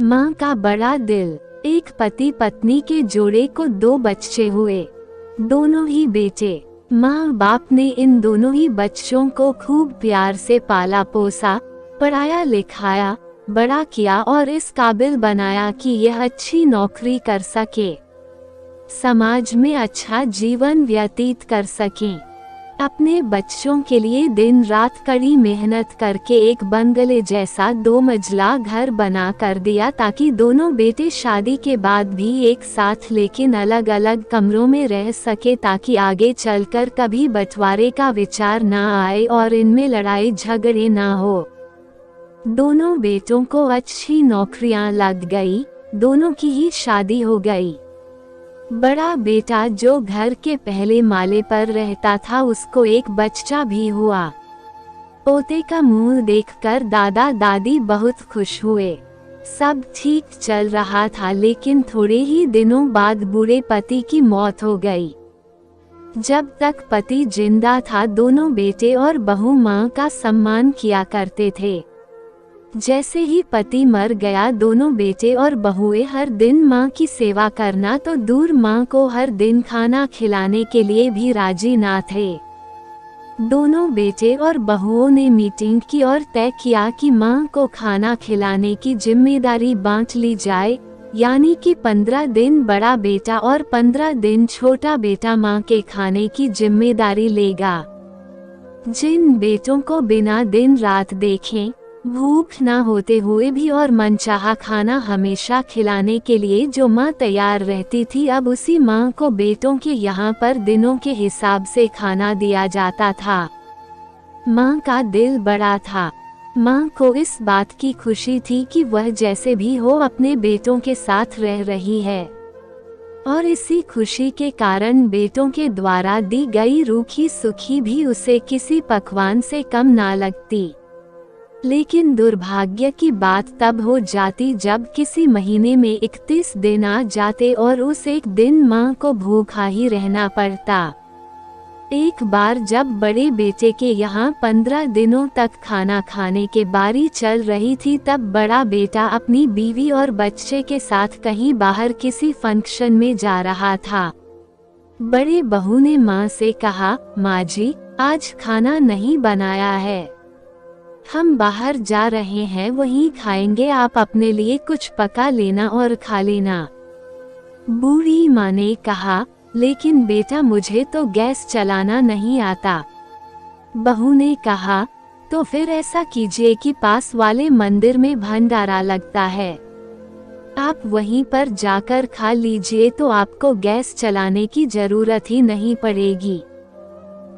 माँ का बड़ा दिल। एक पति पत्नी के जोड़े को 2 बच्चे हुए, दोनों ही बेटे। माँ बाप ने इन दोनों ही बच्चों को खूब प्यार से पाला पोसा, पढ़ाया लिखाया, बड़ा किया और इस काबिल बनाया कि यह अच्छी नौकरी कर सके, समाज में अच्छा जीवन व्यतीत कर सकें। अपने बच्चों के लिए दिन रात कड़ी मेहनत करके एक बंगले जैसा 2 मंजिला घर बना कर दिया ताकि दोनों बेटे शादी के बाद भी एक साथ लेकिन अलग अलग कमरों में रह सके, ताकि आगे चलकर कभी बंटवारे का विचार ना आए और इनमें लड़ाई झगड़े ना हो। दोनों बेटों को अच्छी नौकरियां लग गई, दोनों की ही शादी हो गई। बड़ा बेटा जो घर के पहले माले पर रहता था, उसको एक बच्चा भी हुआ। पोते का मुंह देखकर दादा दादी बहुत खुश हुए। सब ठीक चल रहा था, लेकिन थोड़े ही दिनों बाद बूढ़े पति की मौत हो गई। जब तक पति जिंदा था, दोनों बेटे और बहू माँ का सम्मान किया करते थे। जैसे ही पति मर गया, दोनों बेटे और बहुएं हर दिन माँ की सेवा करना तो दूर, माँ को हर दिन खाना खिलाने के लिए भी राजी ना थे। दोनों बेटे और बहुओं ने मीटिंग की और तय किया कि माँ को खाना खिलाने की जिम्मेदारी बांट ली जाए, यानी कि 15 दिन बड़ा बेटा और 15 दिन छोटा बेटा माँ के खाने की जिम्मेदारी लेगा। जिन बेटों को बिना दिन रात देखें, भूख ना होते हुए भी और मनचाहा खाना हमेशा खिलाने के लिए जो माँ तैयार रहती थी, अब उसी माँ को बेटों के यहाँ पर दिनों के हिसाब से खाना दिया जाता था। माँ का दिल बड़ा था। माँ को इस बात की खुशी थी कि वह जैसे भी हो अपने बेटों के साथ रह रही है, और इसी खुशी के कारण बेटों के द्वारा दी गई रूखी सूखी भी उसे किसी पकवान से कम ना लगती। लेकिन दुर्भाग्य की बात तब हो जाती जब किसी महीने में 31 दिन आ जाते और उस एक दिन माँ को भूखा ही रहना पड़ता। एक बार जब बड़े बेटे के यहाँ 15 दिनों तक खाना खाने के बारी चल रही थी, तब बड़ा बेटा अपनी बीवी और बच्चे के साथ कहीं बाहर किसी फंक्शन में जा रहा था। बड़े बहू ने माँ से कहा, माँ जी, आज खाना नहीं बनाया है, हम बाहर जा रहे हैं, वहीं खाएंगे, आप अपने लिए कुछ पका लेना और खा लेना। बूढ़ी माँ ने कहा, लेकिन बेटा मुझे तो गैस चलाना नहीं आता। बहू ने कहा, तो फिर ऐसा कीजिए कि पास वाले मंदिर में भंडारा लगता है, आप वहीं पर जाकर खा लीजिए, तो आपको गैस चलाने की जरूरत ही नहीं पड़ेगी।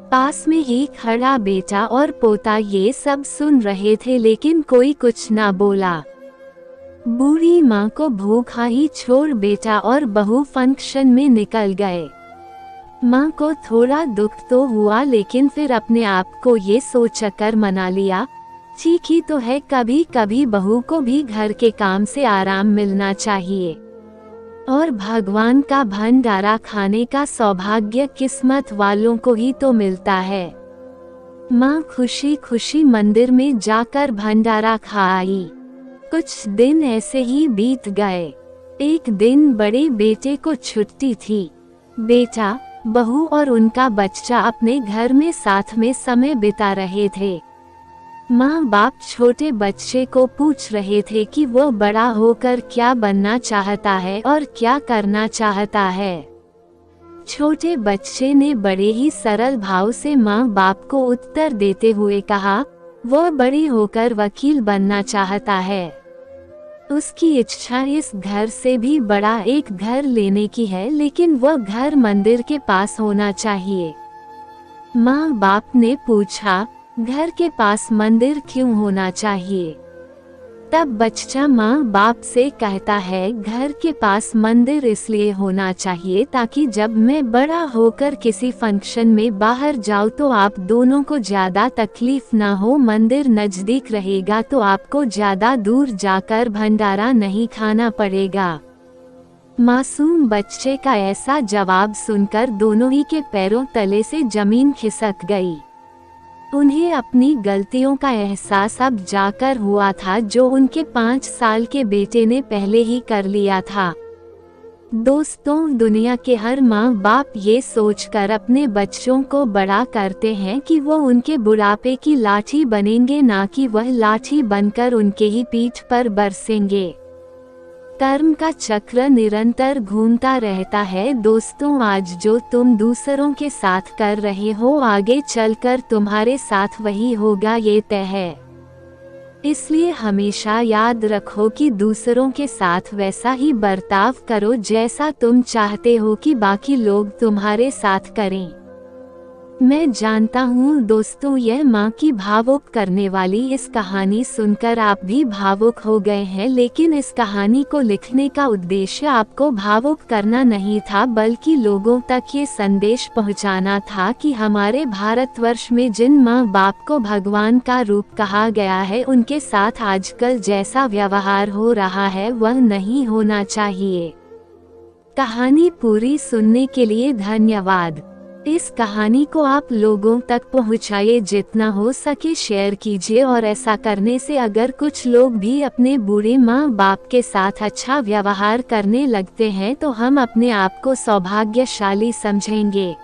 पास में ही खड़ा बेटा और पोता ये सब सुन रहे थे, लेकिन कोई कुछ ना बोला। बूढ़ी माँ को भूखा ही छोड़ बेटा और बहू फंक्शन में निकल गए। माँ को थोड़ा दुख तो हुआ, लेकिन फिर अपने आप को ये सोचकर मना लिया, ठीक ही तो है, कभी कभी बहू को भी घर के काम से आराम मिलना चाहिए, और भगवान का भंडारा खाने का सौभाग्य किस्मत वालों को ही तो मिलता है। माँ खुशी खुशी मंदिर में जाकर भंडारा खा आई। कुछ दिन ऐसे ही बीत गए। एक दिन बड़े बेटे को छुट्टी थी। बेटा, बहू और उनका बच्चा अपने घर में साथ में समय बिता रहे थे। माँ बाप छोटे बच्चे को पूछ रहे थे कि वो बड़ा होकर क्या बनना चाहता है और क्या करना चाहता है। छोटे बच्चे ने बड़े ही सरल भाव से माँ बाप को उत्तर देते हुए कहा, वो बड़े होकर वकील बनना चाहता है। उसकी इच्छा इस घर से भी बड़ा एक घर लेने की है, लेकिन वह घर मंदिर के पास होना चाहिए। माँ बाप ने पूछा, घर के पास मंदिर क्यों होना चाहिए? तब बच्चा माँ बाप से कहता है, घर के पास मंदिर इसलिए होना चाहिए ताकि जब मैं बड़ा होकर किसी फंक्शन में बाहर जाऊँ तो आप दोनों को ज्यादा तकलीफ ना हो। मंदिर नजदीक रहेगा तो आपको ज्यादा दूर जाकर भंडारा नहीं खाना पड़ेगा। मासूम बच्चे का ऐसा जवाब सुनकर दोनों ही के पैरों तले से जमीन खिसक गई। उन्हें अपनी गलतियों का एहसास अब जाकर हुआ था, जो उनके 5 साल के बेटे ने पहले ही कर लिया था। दोस्तों, दुनिया के हर माँ बाप ये सोचकर अपने बच्चों को बड़ा करते हैं कि वो उनके बुढ़ापे की लाठी बनेंगे, ना कि वह लाठी बनकर उनके ही पीठ पर बरसेंगे। कर्म का चक्र निरंतर घूमता रहता है। दोस्तों, आज जो तुम दूसरों के साथ कर रहे हो, आगे चलकर तुम्हारे साथ वही होगा, ये तय है। इसलिए हमेशा याद रखो कि दूसरों के साथ वैसा ही बर्ताव करो जैसा तुम चाहते हो कि बाकी लोग तुम्हारे साथ करें। मैं जानता हूँ दोस्तों, यह माँ की भावुक करने वाली इस कहानी सुनकर आप भी भावुक हो गए हैं, लेकिन इस कहानी को लिखने का उद्देश्य आपको भावुक करना नहीं था, बल्कि लोगों तक ये संदेश पहुँचाना था कि हमारे भारतवर्ष में जिन माँ बाप को भगवान का रूप कहा गया है, उनके साथ आजकल जैसा व्यवहार हो रहा है वह नहीं होना चाहिए। कहानी पूरी सुनने के लिए धन्यवाद। इस कहानी को आप लोगों तक पहुंचाइए, जितना हो सके शेयर कीजिए, और ऐसा करने से अगर कुछ लोग भी अपने बूढ़े माँ बाप के साथ अच्छा व्यवहार करने लगते हैं तो हम अपने आप को सौभाग्यशाली समझेंगे।